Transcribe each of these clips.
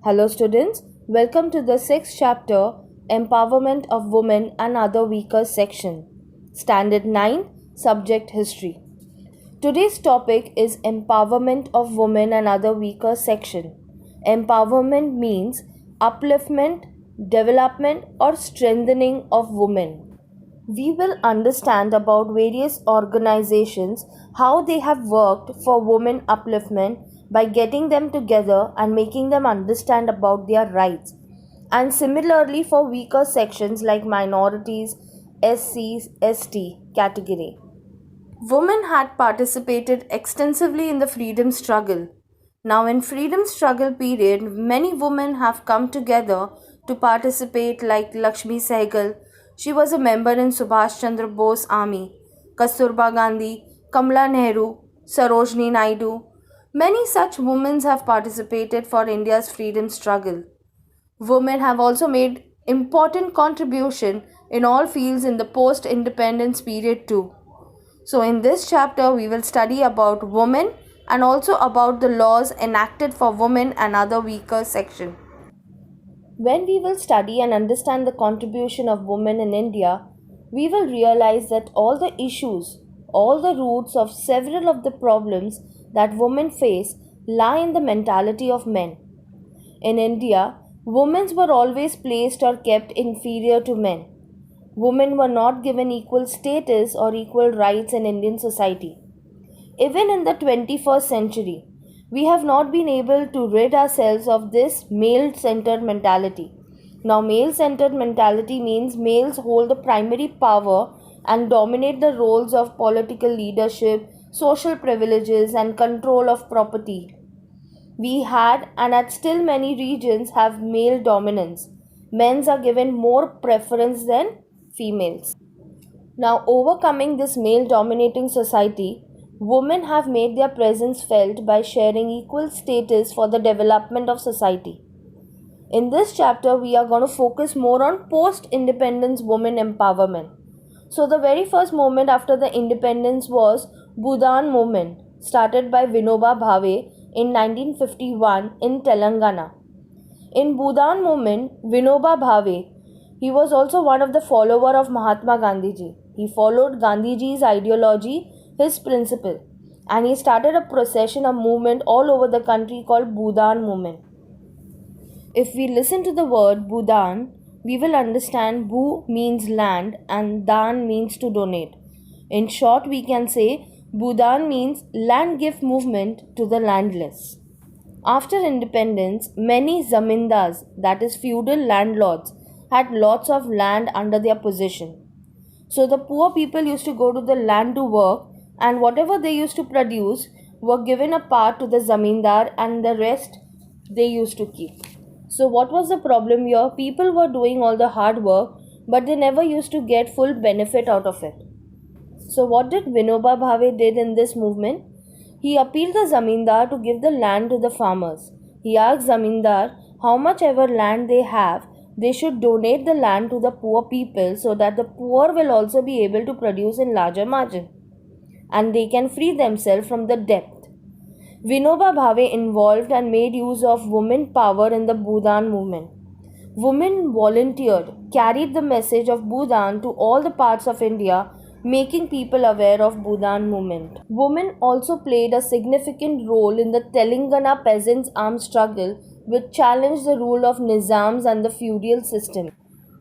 Hello students, welcome to the sixth chapter, Empowerment of Women and Other Weaker section. Standard 9, Subject History. Today's topic is Empowerment of Women and Other Weaker section. Empowerment means upliftment, development or strengthening of women. We will understand about various organizations, how they have worked for women upliftment by getting them together and making them understand about their rights. And similarly for weaker sections like minorities, SC, ST category. Women had participated extensively in the freedom struggle. Now in freedom struggle period, many women have come together to participate like Lakshmi Sehgal. She was a member in Subhash Chandra Bose army. Kasturba Gandhi, Kamala Nehru, Sarojini Naidu. Many such women have participated for India's freedom struggle. Women have also made important contribution in all fields in the post-independence period too. So in this chapter, we will study about women and also about the laws enacted for women and other weaker section. When we will study and understand the contribution of women in India, we will realize that all the issues, all the roots of several of the problems that women face lie in the mentality of men. In India, women were always placed or kept inferior to men. Women were not given equal status or equal rights in Indian society. Even in the 21st century, we have not been able to rid ourselves of this male-centered mentality. Now, male-centered mentality means males hold the primary power and dominate the roles of political leadership, social privileges, and control of property. We had and at still many regions have male dominance. Men are given more preference than females. Now, overcoming this male dominating society, women have made their presence felt by sharing equal status for the development of society. In this chapter, we are going to focus more on post-independence women empowerment. So, the very first movement after the independence was Bhoodan Movement, started by Vinoba Bhave in 1951 in Telangana. In Bhoodan Movement, Vinoba Bhave, he was also one of the followers of Mahatma Gandhiji. He followed Gandhiji's ideology, his principle, and he started a procession, a movement all over the country called Bhoodan Movement. If we listen to the word Bhoodan, we will understand Bhu means land and Dan means to donate. In short, we can say Bhoodan means land gift movement to the landless. After independence, many zamindars, that is feudal landlords, had lots of land under their possession. So the poor people used to go to the land to work, and whatever they used to produce were given a part to the zamindar and the rest they used to keep. So what was the problem here? People were doing all the hard work, but they never used to get full benefit out of it. So what did Vinoba Bhave did in this movement? He appealed the zamindar to give the land to the farmers. He asked zamindar how much ever land they have, they should donate the land to the poor people so that the poor will also be able to produce in larger margin and they can free themselves from the debt. Vinoba Bhave involved and made use of women power in the Bhoodan movement. Women volunteered, carried the message of Bhoodan to all the parts of India, making people aware of Bhoodan movement. Women also played a significant role in the Telangana peasants' armed struggle, which challenged the rule of Nizams and the feudal system.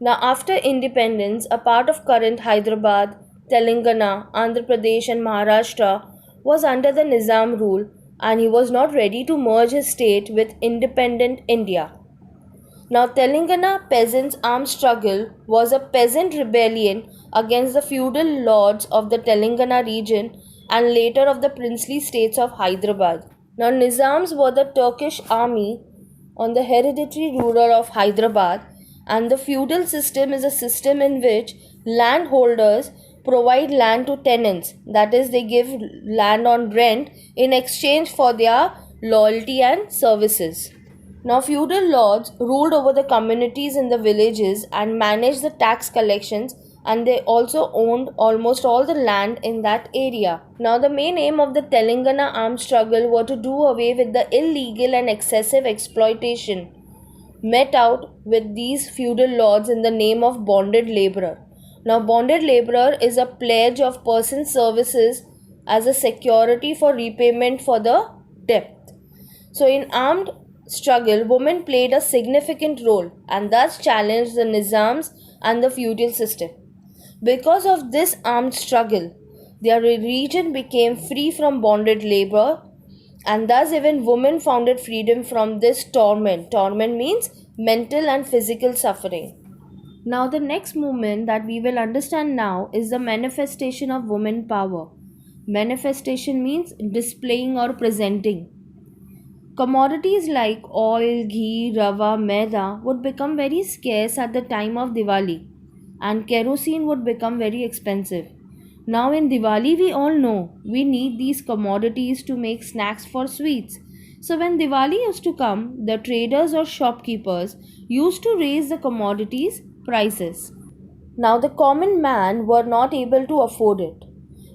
Now, after independence, a part of current Hyderabad, Telangana, Andhra Pradesh, and Maharashtra was under the Nizam rule, and he was not ready to merge his state with independent India. Now, Telangana peasants' armed struggle was a peasant rebellion against the feudal lords of the Telangana region and later of the princely states of Hyderabad. Now, Nizams were the Turkish army on the hereditary ruler of Hyderabad, and the feudal system is a system in which landholders provide land to tenants, that is, they give land on rent in exchange for their loyalty and services. Now, feudal lords ruled over the communities in the villages and managed the tax collections, and they also owned almost all the land in that area. Now, the main aim of the Telangana armed struggle was to do away with the illegal and excessive exploitation met out with these feudal lords in the name of bonded laborer. Now, bonded laborer is a pledge of person's services as a security for repayment for the debt. So, in armed struggle, women played a significant role and thus challenged the nizams and the feudal system. Because of this armed struggle, their region became free from bonded labor, and thus even women founded freedom from this torment. Torment means mental and physical suffering. Now, the next movement that we will understand now is the manifestation of women power. Manifestation means displaying or presenting. Commodities like oil, ghee, rava, maida would become very scarce at the time of Diwali, and kerosene would become very expensive. Now, in Diwali, we all know we need these commodities to make snacks for sweets. So, when Diwali used to come, the traders or shopkeepers used to raise the commodities prices. Now, the common man were not able to afford it.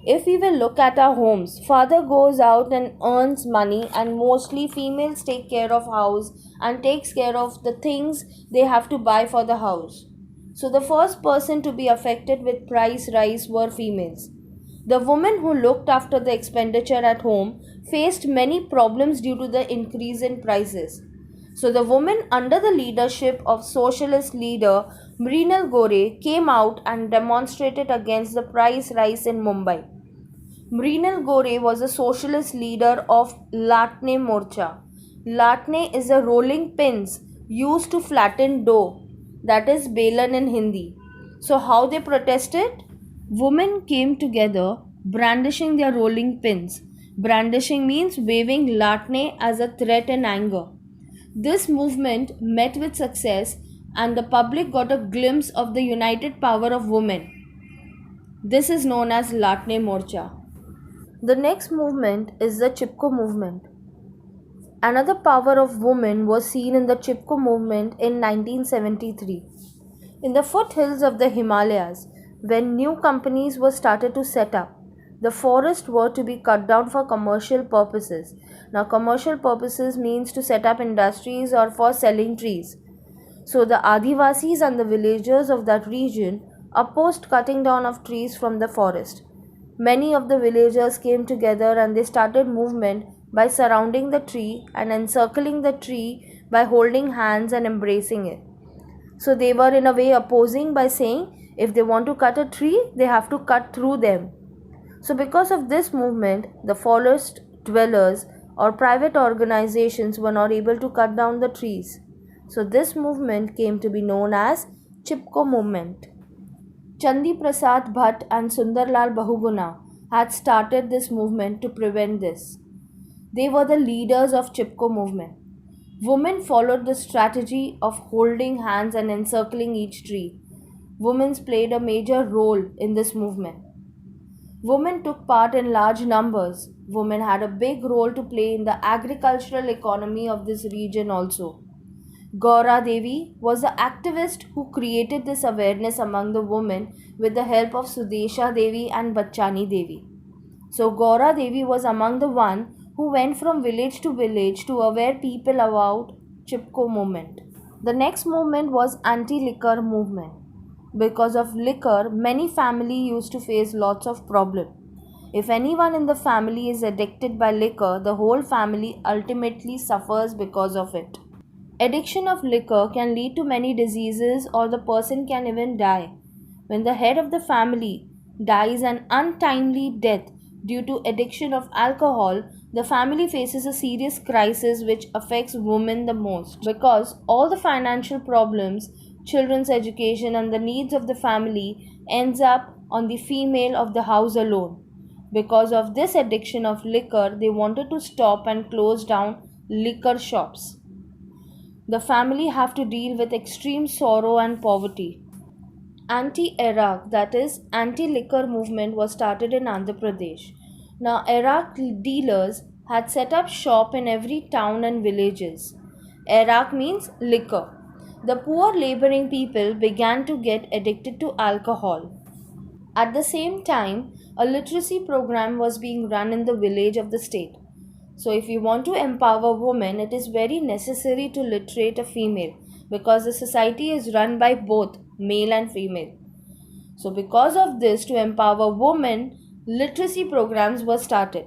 If we will look at our homes, father goes out and earns money, and mostly females take care of house and takes care of the things they have to buy for the house. So the first person to be affected with price rise were females. The women who looked after the expenditure at home faced many problems due to the increase in prices. So the women under the leadership of socialist leader Mrinal Gore came out and demonstrated against the price rise in Mumbai. Mrinal Gore was a socialist leader of Latne Morcha. Latne is a rolling pins used to flatten dough, that is belan in Hindi. So how they protested? Women came together brandishing their rolling pins. Brandishing means waving latne as a threat and anger. This movement met with success and the public got a glimpse of the united power of women. This is known as Latne Morcha. The next movement is the Chipko Movement. Another power of women was seen in the Chipko Movement in 1973. In the foothills of the Himalayas, when new companies were started to set up, the forests were to be cut down for commercial purposes. Now, commercial purposes means to set up industries or for selling trees. So, the Adivasis and the villagers of that region opposed cutting down of trees from the forest. Many of the villagers came together and they started movement by surrounding the tree and encircling the tree by holding hands and embracing it. So they were in a way opposing by saying if they want to cut a tree, they have to cut through them. So because of this movement, the forest dwellers or private organizations were not able to cut down the trees. So this movement came to be known as Chipko Movement. Chandi Prasad Bhatt and Sundarlal Bahuguna had started this movement to prevent this. They were the leaders of Chipko Movement. Women followed the strategy of holding hands and encircling each tree. Women played a major role in this movement. Women took part in large numbers. Women had a big role to play in the agricultural economy of this region also. Gaura Devi was the activist who created this awareness among the women with the help of Sudesha Devi and Bachani Devi. So Gaura Devi was among the one who went from village to village to aware people about Chipko movement. The next movement was anti-liquor movement. Because of liquor, many families used to face lots of problems. If anyone in the family is addicted by liquor, the whole family ultimately suffers because of it. Addiction of liquor can lead to many diseases or the person can even die. When the head of the family dies an untimely death due to addiction of alcohol, the family faces a serious crisis which affects women the most because all the financial problems, children's education and the needs of the family ends up on the female of the house alone. Because of this addiction of liquor, they wanted to stop and close down liquor shops. The family have to deal with extreme sorrow and poverty. Anti-Iraq, that is anti-liquor movement was started in Andhra Pradesh. Now Iraq dealers had set up shop in every town and villages. Iraq means liquor. The poor laboring people began to get addicted to alcohol. At the same time, a literacy program was being run in the village of the state. So if you want to empower women, it is very necessary to literate a female because the society is run by both male and female. So, because of this, to empower women, literacy programs were started.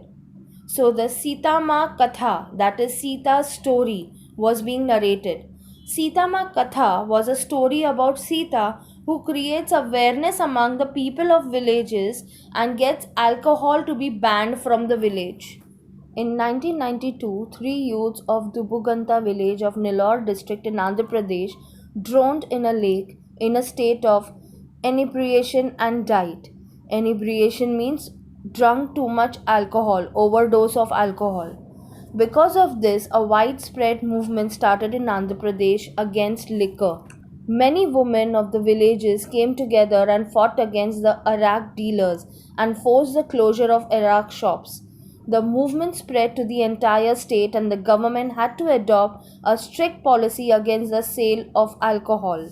So, the Sita Ma Katha, that is Sita's story, was being narrated. Sita Ma Katha was a story about Sita who creates awareness among the people of villages and gets alcohol to be banned from the village. In 1992, three youths of Dubuganta village of Nellore district in Andhra Pradesh drowned in a lake in a state of inebriation and died. Inebriation means drunk too much alcohol, overdose of alcohol. Because of this, a widespread movement started in Andhra Pradesh against liquor. Many women of the villages came together and fought against the arak dealers and forced the closure of arak shops. The movement spread to the entire state and the government had to adopt a strict policy against the sale of alcohol.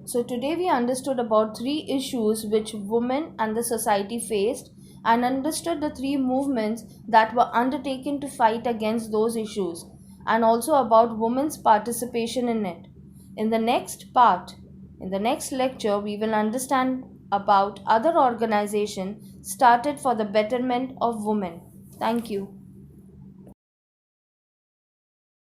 So today we understood about three issues which women and the society faced and understood the three movements that were undertaken to fight against those issues and also about women's participation in it. In the next part, in the next lecture, we will understand about other organizations started for the betterment of women. Thank you.